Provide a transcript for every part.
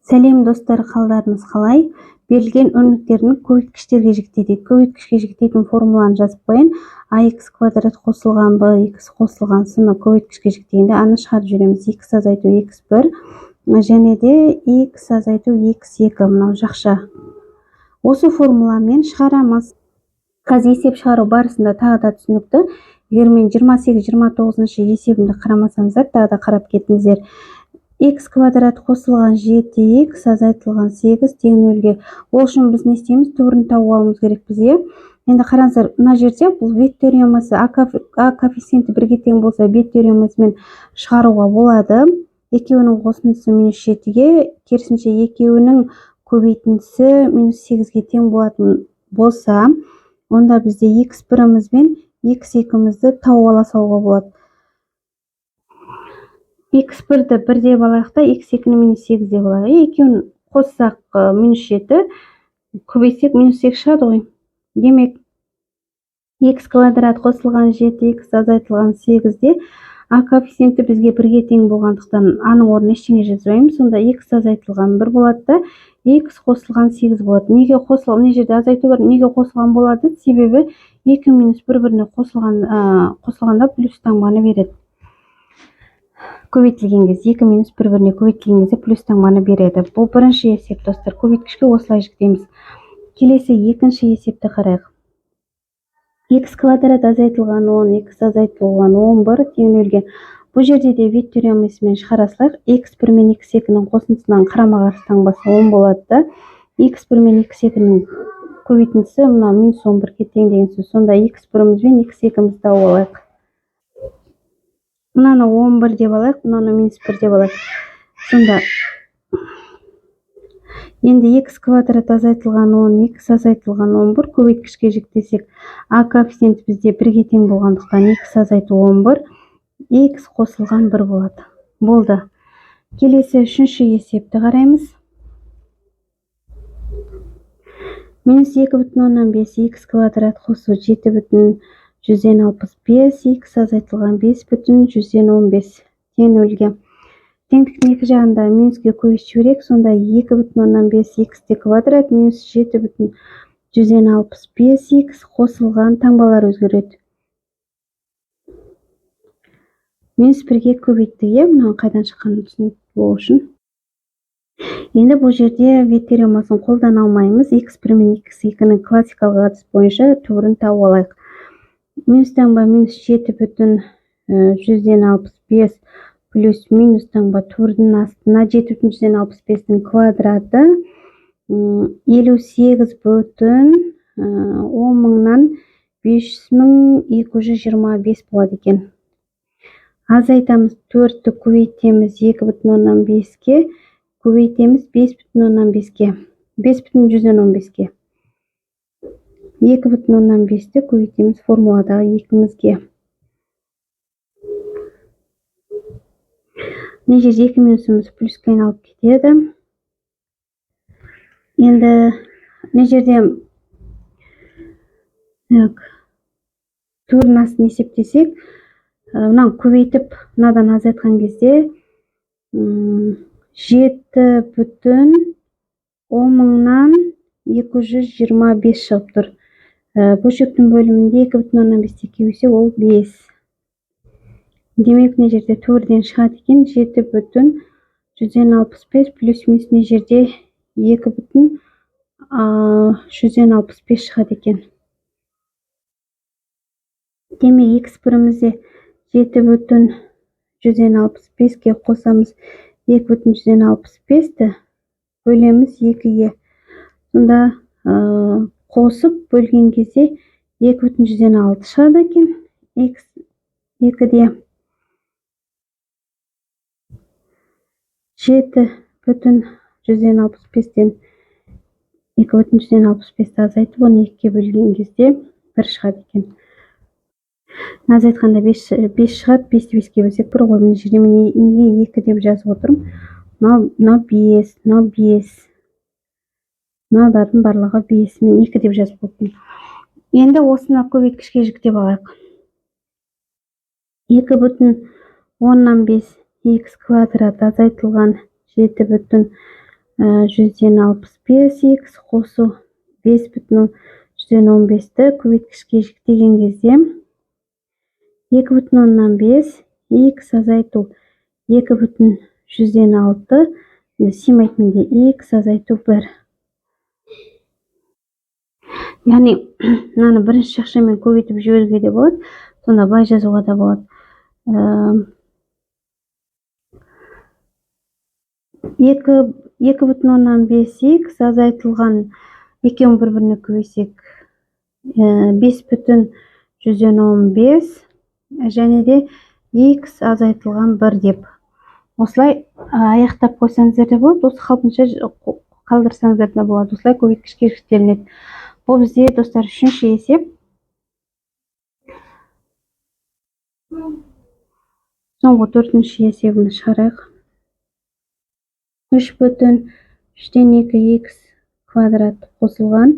Сәлем достар, қалдарыңыз қалай? Берілген өрнектердің көбейткіштерге жіктейді. Көбейткішке жіктейтін формуланы жазып қояйын. Ax квадрат қосылған bx қосылған сыны көбейткішке жіктегенде аны шығарып жүреміз. X азайту x1 және де x азайту x2 мынау жақша. Осы формуламен шығарамыз. Қазір есеп шығару барысында тағы да түсінікті. Егер мен 28-29 есебімді қарамасаңыздар, тағы да қарап кетіңіздер. X квадрат қосылған 7x азайтылған 8 тең нөлге. Ол үшін біз не істейміз? Түбірін тауып алуымыз керек бізге. Енді қараңыздар, мына жерде бұл бет теоремасы а коэффициенті бірге тең болса, бет теоремасымен шығаруға болады. Екеуінің қосындысы -7-ге, керісінше екеуінің көбейтіндісі -8-ге тең болатын болса, онда бізде x1-іміз бен x2-мізді тауып ала салуға болады. x1-ді 1 деп алайық та, x2-ні -8 деп алайық. Екеуін қоссақ -7, көбейтсек -8 шығады ғой. Демек, x квадрат қосылған 7x азайтылған 8-де а коэффициенті бізге 1-ге тең болғандықтан аның орнына ештеңе жазбаймыз. Сонда x азайтылған 1 болады да, x қосылған 8 болады. Неге қосылған? Мына жерде азайту бар. Неге қосылған болады? Себебі 2 минус 1-біріне қосылғанда плюс таңбаны береді. Көбейтілген кезде 2 минус 1-біріне көбейтілген кезде плюс таңбаны береді. Бұл бірінші есеп, достар. Көбейткішке осылай жіктейміз. Келесі екінші есепті қарайық. X квадрат азайтылған 10, x азайтылған 11 тең нөлге. Бұл жерде де бет теоремасымен шығарасылар. x1 мен x2-нің қосындысынан қарама-қарсы таңбасы 10 болады да. x1 мен x2-нің көбейтіндісі мына -11-ге тең деген сөз. Сонда x1-іміз бен x2-мізді тауып алайық. Мынаны 11 деп алайық, мынаны -1 деп алайық. Сонда енді x квадрат азайтылған 10, x азайтылған 11 көбейткішке жіктесек, а коэффициенті бізде 1-ге тең болғандықтан x азайту 11, x қосылған 1 болады. Болды. Келесі үшінші есепті қараймыз. -2,5 x квадрат қосу 7,165, x азайтылған 5,115 тең нөлге. Теңдіктің екі жағында минуске көбейтіп жіберейік. Сонда 2,5 x квадрат минус 7,165 x қосылған таңбалар өзгереді. -1-ге көбейттік, мынаны қайдан шыққанын түсінікті болу үшін. Енді бұл жерде бет теоремасын қолдана алмаймыз. x1 мен x2-нің классикалық әдіс бойынша түбірін тауып алайық. Минус таңба -7,165 плюс минус таңба түбірдің астына 7,165-дің квадраты 58,10,525 болады екен. Азайтамыз 4-ті көбейтеміз 2,5-ге, көбейтеміз 5,15-ге, 5,115-ге. 2,15-ті көбейтеміз формуладағы 2-мізге. Мына жерде 2 минусымыз плюске айналып кетеді. Енді мына жерде төрдің астын есептесек, мынаны көбейтіп, мынадан азайтқан кезде 7,10,225 шығып тұр. Бөлшектің бөлімінде 2,15-те көбейсек, ол 5. Демек, мына жерде төрден шығады екен 7,165 плюс минус мына жерде 2,165 шығады екен. Демек, x1-імізде 7,165-ге қосамыз 2,165-ті бөлеміз 2-ге. Сонда қосып бөлген кезде 2,106 шығады екен. x2-де 7,165-тен 2,165-ті азайтып, оны 2-ге бөлген кезде 1 шығады екен. Азайтқанда 5 шығады, 5-ті 5-ге бөлсек 1 ғой. Мына жерде мен неге 2 деп жазып отырмын? Мынау 5, мынау 5. Мыналардың барлығы 5, мен 2 деп жазып отырмын. Енді осыны көбейткішке жіктеп алайық. 2,15 x квадрат азайтылған 7,1 165 x қосу 5,15-ті көбейткішке жіктеген кезде 2,5 x азайту 2,106 симайды менде x азайту 1. Яғни мынаны бірінші шақшамен көбейтіп жіберуге де болады, сонда былай жазуға да болады. 2,5 x азайтылған екеуін бір-біріне көбейсек 5,115 және де x азайтылған 1 деп. Осылай аяқтап қойсаңыздар да болады, осы қалпынша қалдырсаңыздар да болады. Осылай көбейткішке жіктелінеді. Бұл бізде достар үшінші есеп. Соңғы төртінші есебін шығарайық. 3,3-2 x квадрат қосылған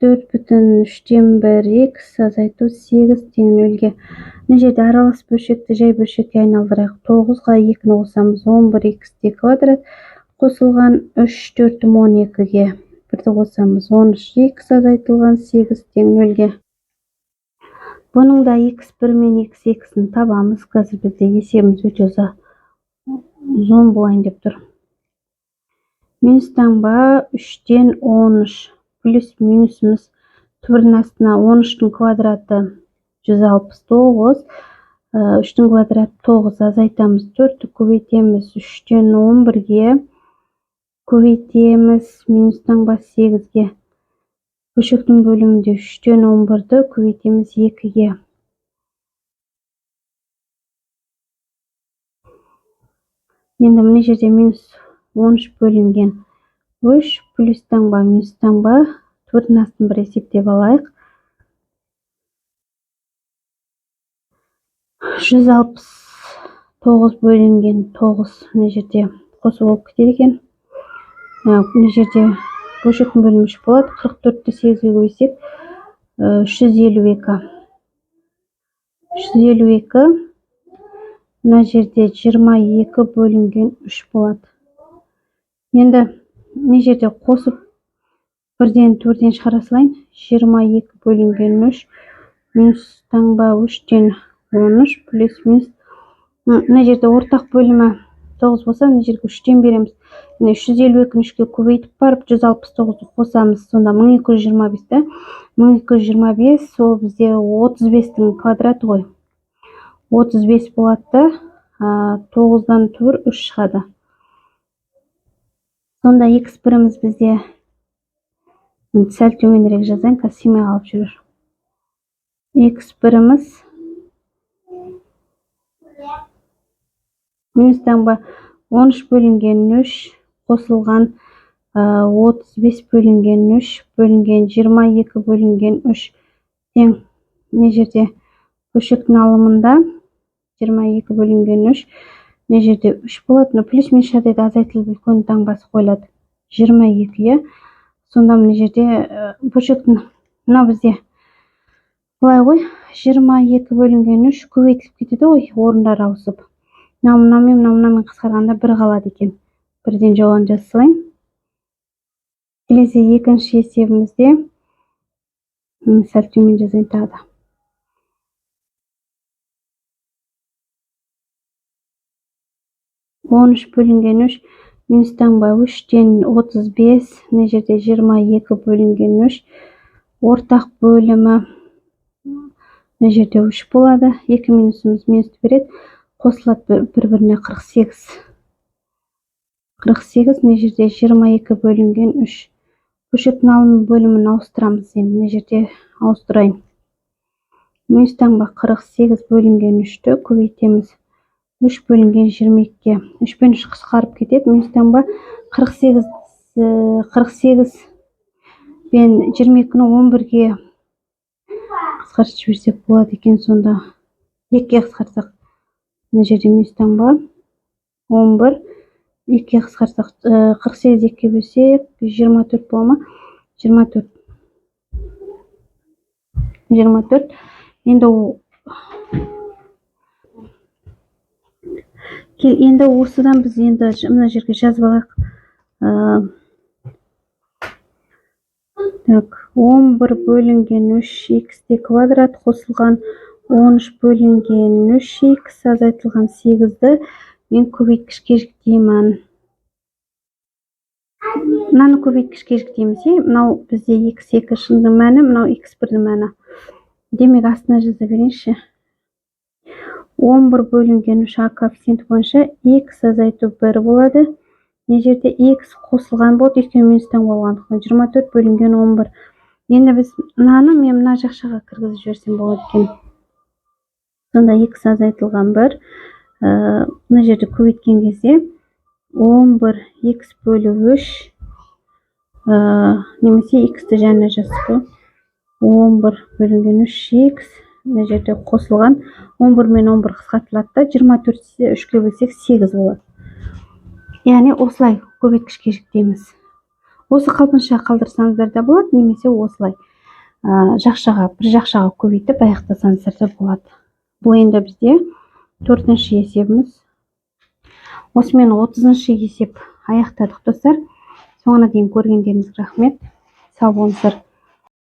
4,3-1 x азайту 8 тең 0-ге. Мына жерде аралас бөлшекті жай бөлшекке айналдырайық. 9-ға 2-ні қосамыз, 11 x квадрат қосылған 3,4-12-ге. 1-ді қосамыз, 13 x азайтылған 8 тең 0-ге. Бұның да x1 мен x2-ні табамыз. Қазір бізде есебіміз өте ұзын болайын деп тұр. Минус таңба 3-тен 13 плюс минусымыз түбірдің астына 13-тің квадраты 169, 3-тің квадраты 9, азайтамыз 4-ті көбейтеміз 3-тен 11-ге, көбейтеміз минус таңба 8-ге. Бөлшектің бөлімінде 3-тен 11-ді көбейтеміз 2-ге. Енді мына жерде минус 13 бөлінген 3 плюс таңба минус таңба төртінің астын бір есептеп алайық. 169 бөлінген 9 мына жерде қосу болып кетеді екен. Мына жерде бөлшектің бөлімі 3 болады. 44-ті 8-ге көбейсек 352. 352 мына жерде 22 бөлінген 3 болады. Енді мына жерде қосып 1-ден 4-ден шығара салайын. 22 бөлінген 3 минус таңба 3-тен 13 плюс минус. Мына жерде ортақ бөлімі 9 болса, мына жерге 3-тен береміз. 352-ні 3-ке көбейтіп барып 169-ды қосамыз. Сонда 1225-ті. 1225 сол бізде 35-тің квадраты ғой. 35 болады. 9-дан 4 3 шығады. Сонда x1-іміз бізде сәл төменірек жазайын, қазір симай қалып жүрер. x1-іміз минус таңба 13 бөлінген 3 қосылған 35 бөлінген 3 бөлінген 22 бөлінген 3 тең. Мына жерде бөлшектің алымында 22 бөлінген 3, мына жерде 3 болады. Плюс минус жағдайда азайтылып үлкен таңбасы қойылады. 22. Сонда мына жерде бөлшектің мына бізде былай ғой, 22 бөлінген 3 көбейтіліп кетеді ғой, орындар ауысып. Мынамен қысқарғанда 1 қалады екен. 1-ден жауабын жаза салайын. Келесі екінші есебімізде сәл төмен жазайын тағы да. 13 бөлінген 3 минус таңба 3-тен 35, мына жерде 22 бөлінген 3, ортақ бөлімі мына жерде 3 болады. 2 минусымыз минусты береді. Қосылады бір-біріне 48. 48 мына жерде 22 бөлінген 3. Бөлшектің алым бөлімін ауыстырамыз. Енді мына жерде ауыстырайын. Минус таңба 48 бөлінген 3-ті көбейтеміз. 3 бөлінген 22-ге. 3 пен 3 қысқарып кетеді. Минус таңба 48 пен 22-ні 11-ге қысқартып жіберсек болады екен. Сонда 2-ге қысқартсақ. Мына жерде минус таңба 11, 2-ге қысқартсақ 48 2-ге бөлсек 24 бола ма? 24. Енді осыдан біз енді мына жерге жазып алайық. Так, 11 бөлінген 3х квадрат қосылған 13 бөлінген 3х азайтылған 8-ді мен көбейткішке жіктеймін. Мынаны көбейткішке жіктейміз. Мынау бізде x2 шындың мәні, мынау x1-дің мәні. Демек, астына жаза берейінші. 11 бөлінген 3 коэффициенті бойынша x азайту 1 болады. Не жерде x қосылған болды, екеуі минустан болғандықтан 24 бөлінген 11. Енді біз мынаны мен мына жақшаға кіргізіп жіберсем болады екен. Сонда x азайтылған 1. Мына жерде көбейткен кезде 11x бөлі 3 немесе x-ті жаңа жазып 11 бөлінген 3x мына жерде қосылған 11 мен 11 қысқартылады да 24-ті 3-ке бөлсек 8 болады. Яғни осылай көбейткішке жіктейміз. Осы қалпынша қалдырсаңыздар да болады, немесе осылай бір жақшаға көбейтіп аяқтасаңыздар да болады. Бұл енді бізде 4-ші есебіміз. Осымен 30-шы есеп аяқтадық достар. Соңына дейін көргендеріңізге рахмет. Сау болыңыздар.